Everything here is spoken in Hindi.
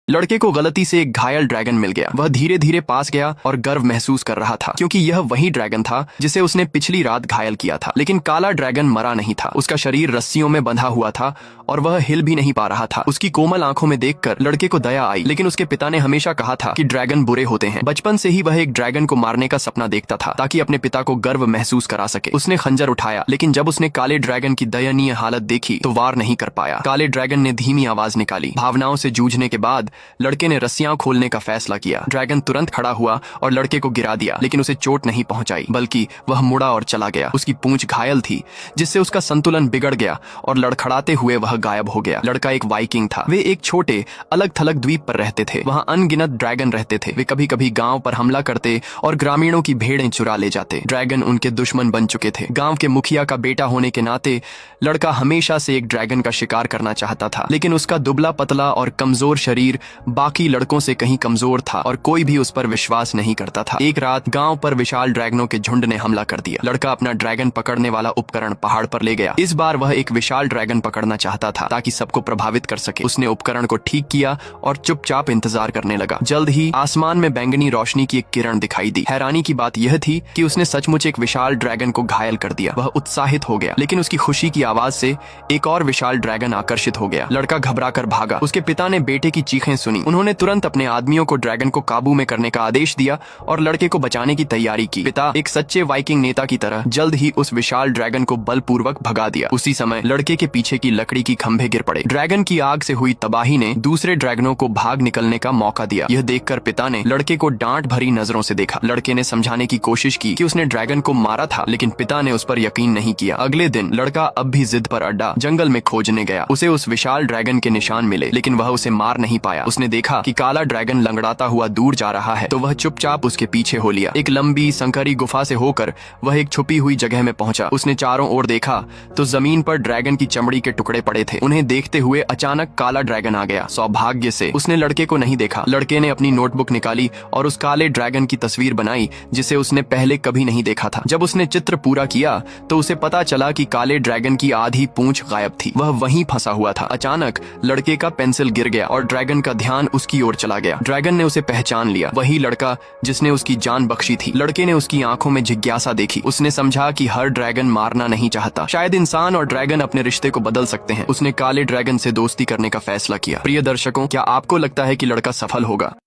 लड़के को गलती से एक घायल ड्रैगन मिल गया। वह धीरे धीरे पास गया और गर्व महसूस कर रहा था क्योंकि यह वही ड्रैगन था जिसे उसने पिछली रात घायल किया था। लेकिन काला ड्रैगन मरा नहीं था। उसका शरीर रस्सियों में बंधा हुआ था और वह हिल भी नहीं पा रहा था। उसकी कोमल आंखों में देखकर लड़के को दया आई, लेकिन उसके पिता ने हमेशा कहा था कि ड्रैगन बुरे होते हैं। बचपन से ही वह एक ड्रैगन को मारने का सपना देखता था ताकि अपने पिता को गर्व महसूस करा सके। उसने खंजर उठाया, लेकिन जब उसने काले ड्रैगन की दयनीय हालत देखी तो वार नहीं कर पाया। काले ड्रैगन ने धीमी आवाज निकाली। भावनाओं से जूझने के बाद लड़के ने रस्सियां खोलने का फैसला किया। ड्रैगन तुरंत खड़ा हुआ और लड़के को गिरा दिया, लेकिन उसे चोट नहीं पहुंचाई, बल्कि वह मुड़ा और चला गया। उसकी पूंछ घायल थी, जिससे उसका संतुलन बिगड़ गया और लड़खड़ाते हुए वह गायब हो गया। लड़का एक वाइकिंग था। वे एक छोटे अलग थलग द्वीप पर रहते थे। वहां अनगिनत ड्रैगन रहते थे। वे कभी कभी गांव पर हमला करते और ग्रामीणों की भेड़ें चुरा ले जाते। ड्रैगन उनके दुश्मन बन चुके थे। गांव के मुखिया का बेटा होने के नाते लड़का हमेशा से एक ड्रैगन का शिकार करना चाहता था, लेकिन उसका दुबला पतला और कमजोर शरीर बाकी लड़कों से कहीं कमजोर था और कोई भी उस पर विश्वास नहीं करता था। एक रात गांव पर विशाल ड्रैगनों के झुंड ने हमला कर दिया। लड़का अपना ड्रैगन पकड़ने वाला उपकरण पहाड़ पर ले गया। इस बार वह एक विशाल ड्रैगन पकड़ना चाहता था ताकि सबको प्रभावित कर सके। उसने उपकरण को ठीक किया और चुपचाप इंतजार करने लगा। जल्द ही आसमान में बैंगनी रोशनी की एक किरण दिखाई दी। हैरानी की बात यह थी कि उसने सचमुच एक विशाल ड्रैगन को घायल कर दिया। वह उत्साहित हो गया, लेकिन उसकी खुशी की आवाज से एक और विशाल ड्रैगन आकर्षित हो गया। लड़का घबराकर भागा। उसके पिता ने बेटे की चीखें सुनी। उन्होंने तुरंत अपने आदमियों को ड्रैगन को काबू में करने का आदेश दिया और लड़के को बचाने की तैयारी की। पिता एक सच्चे वाइकिंग नेता की तरह जल्द ही उस विशाल ड्रैगन को बलपूर्वक भगा दिया। उसी समय लड़के के पीछे की लकड़ी की खंभे गिर पड़े। ड्रैगन की आग से हुई तबाही ने दूसरे ड्रैगनों को भाग निकलने का मौका दिया। यह देखकर पिता ने लड़के को डांट भरी नजरों से देखा। लड़के ने समझाने की कोशिश की कि उसने ड्रैगन को मारा था, लेकिन पिता ने उस पर यकीन नहीं किया। अगले दिन लड़का अब भी जिद पर अड्डा जंगल में खोजने गया। उसे उस विशाल ड्रैगन के निशान मिले, लेकिन वह उसे मार नहीं पाया। उसने देखा कि काला ड्रैगन लंगड़ाता हुआ दूर जा रहा है, तो वह चुपचाप उसके पीछे हो लिया। एक लंबी संकरी गुफा से होकर वह एक छुपी हुई जगह में पहुंचा। उसने चारों ओर देखा तो जमीन पर ड्रैगन की चमड़ी के टुकड़े पड़े थे। उन्हें देखते हुए अचानक काला ड्रैगन आ गया। सौभाग्य से उसने लड़के को नहीं देखा। लड़के ने अपनी नोटबुक निकाली और उस काले ड्रैगन की तस्वीर बनाई जिसे उसने पहले कभी नहीं देखा था। जब उसने चित्र पूरा किया तो उसे पता चला कि काले ड्रैगन की आधी पूंछ गायब थी। वह वहीं फंसा हुआ था। अचानक लड़के का पेंसिल गिर गया और ड्रैगन का ध्यान उसकी ओर चला गया। ड्रैगन ने उसे पहचान लिया। वही लड़का जिसने उसकी जान बख्शी थी। लड़के ने उसकी आंखों में जिज्ञासा देखी। उसने समझा कि हर ड्रैगन मारना नहीं चाहता। शायद इंसान और ड्रैगन अपने रिश्ते को बदल सकते हैं। उसने काले ड्रैगन से दोस्ती करने का फैसला किया। प्रिय दर्शकों, क्या आपको लगता है कि लड़का सफल होगा?